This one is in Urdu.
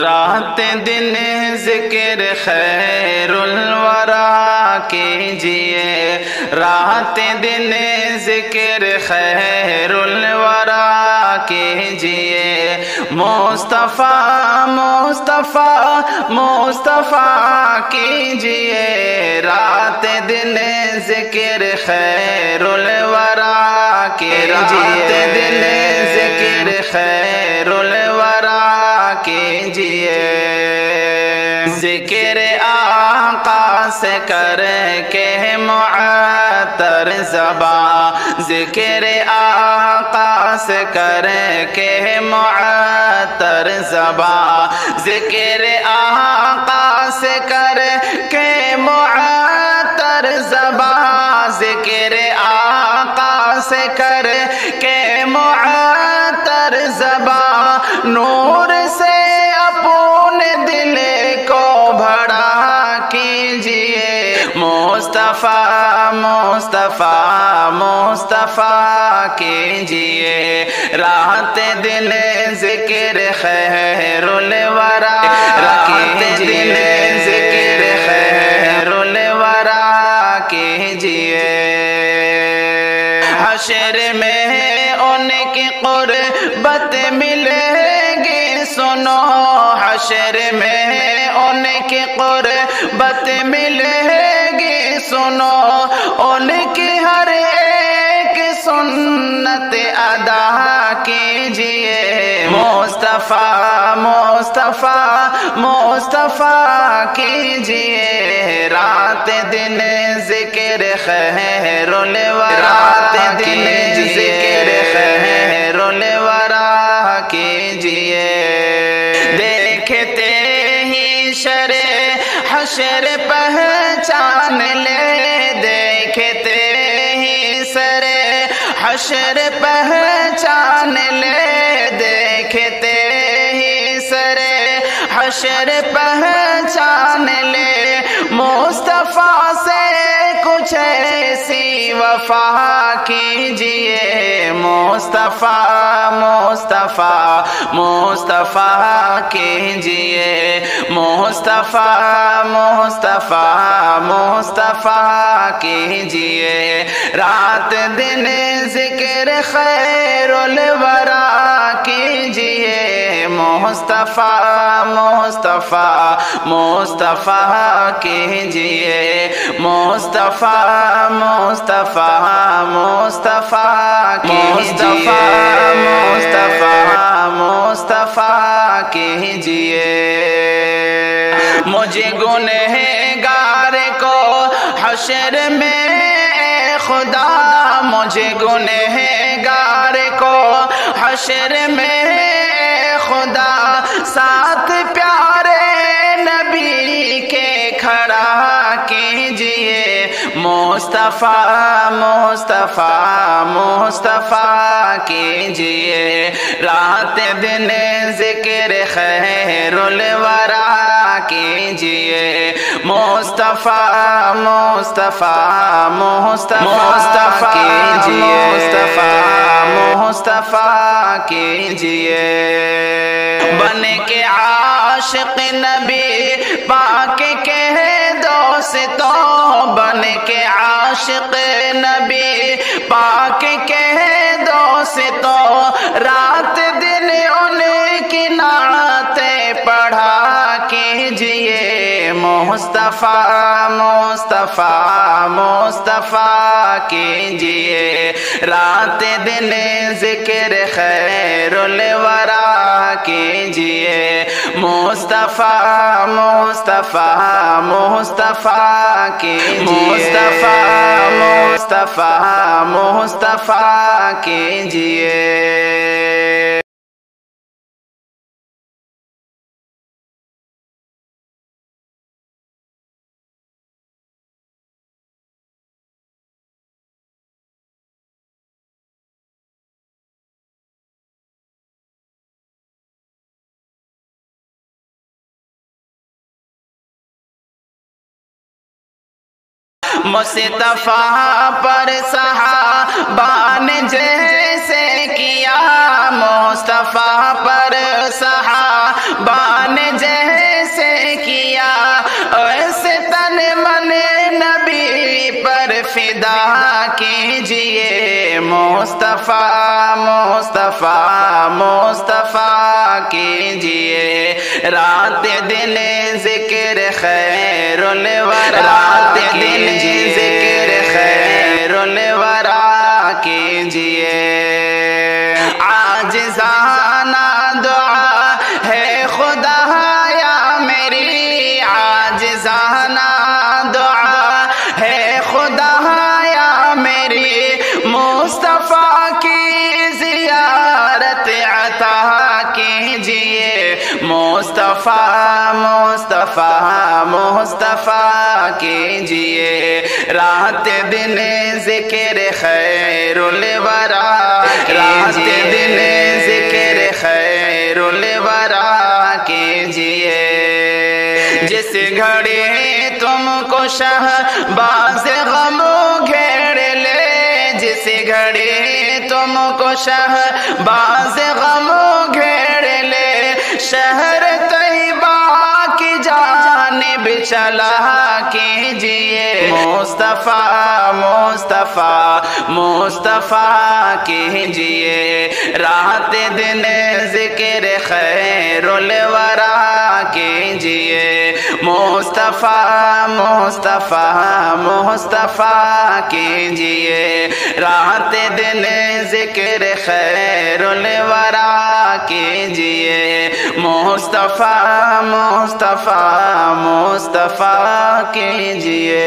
رات دن ذکر خیر الورا کیجئے، رات دن ذکر خیر الورا کیجئے، مصطفیٰ مصطفیٰ مصطفیٰ کیجئے، رات دن ذکر خیر الورا کیجئے، رات دن ذکر خیر الورا کیجئے، ذکر آقا سے کر کے معطر زباں، ذکر آقا سے کر کے معطر زباں، ذکر آقا سے کر کے معطر زباں، ذکر آقا سے کر کے معطر زباں، نور سے اپنے دل کو بھرا کیجئے، مصطفیٰ مصطفیٰ مصطفیٰ کیجئے، رات دن ذکر خیر الورا، رات دن ذکر خیر الورا کیجئے، حشر میں ان کی قربت ملے گی سنو، حشر میں ان کی قربت ملے گی سنو، ان کی ہر ایک سنت ادا کیجئے، مصطفیٰ مصطفیٰ مصطفیٰ کیجئے، رات دن ذکر خیر الورا، رات دن ذکر خیر الورا کیجئے، دیکھتے ہی شرح حشر پہچان لے، دیکھتے ہی سر حشر پہچان لے، دیکھتے ہی سر حشر پہچان لے، مصطفیٰ سے کچھ ایسی وفا کیجئے، مصطفیٰ مصطفیٰ مصطفیٰ کیجئے، مصطفیٰ مصطفیٰ مصطفیٰ کیجئے، رات دن ذکر خیر الورا کیجئے، مصطفیٰ مصطفیٰ مصطفیٰ کیجئے، مصطفیٰ مصطفیٰ مصطفیٰ کیجئے، مصطفیٰ مصطفیٰ کیجئے، مجھے گنہگار کو حشر میں اے خدا، مجھے گنہگار کو حشر میں اے خدا، ساتھ پیارے نبی کے کھڑا کیجئے، مصطفیٰ مصطفیٰ مصطفیٰ کیجئے، رات دن ذکر خیر الورا کیجئے، مصطفیٰ مصطفیٰ مصطفیٰ کیجئے، مصطفیٰ مصطفیٰ کیجئے، بن کے عاشق نبی پاک کے دوستوں، بن کے عاشق نبی پاک کے دوستوں، رات دن ان کی نعتیں پڑھا کیجئے، مصطفیٰ مصطفیٰ مصطفیٰ کیجئے، رات دن ذکر خیر الورا کیجئے، مصطفیٰ مصطفیٰ مصطفیٰ کیجئے، مصطفیٰ مصطفیٰ مصطفیٰ کیجئے، مصطفیٰ پر صحابہ نے جیسے کیا، مصطفیٰ پر صحابہ نے مصطفیٰ مصطفیٰ مصطفیٰ کیجئے رات دن ذکر خیر الورا رات دن ذکر خیر الورا کیجئے عاجزانہ دعا ہے خدایا میری عاجزانہ دعا ہے خدایا میری مصطفیٰ کی زیارت عطا کیجئے مصطفیٰ مصطفیٰ مصطفیٰ کیجئے رات دن ذکر خیر الورا رات دن ذکر خیر الورا کیجئے جس گھڑی تم کو شہباز غم گھیر لے جس گھڑی تم کو شہباز غم گھیر لے شہر طیبہ کی جانب چلا کیجئے مصطفیٰ مصطفیٰ مصطفیٰ کیجئے رات دن ذکر خیر الورا کیجئے مصطفیٰ مصطفیٰ مصطفیٰ کیجئے رات دن ذکر خیر الورا کیجئے مصطفیٰ مصطفیٰ مصطفیٰ کیجئے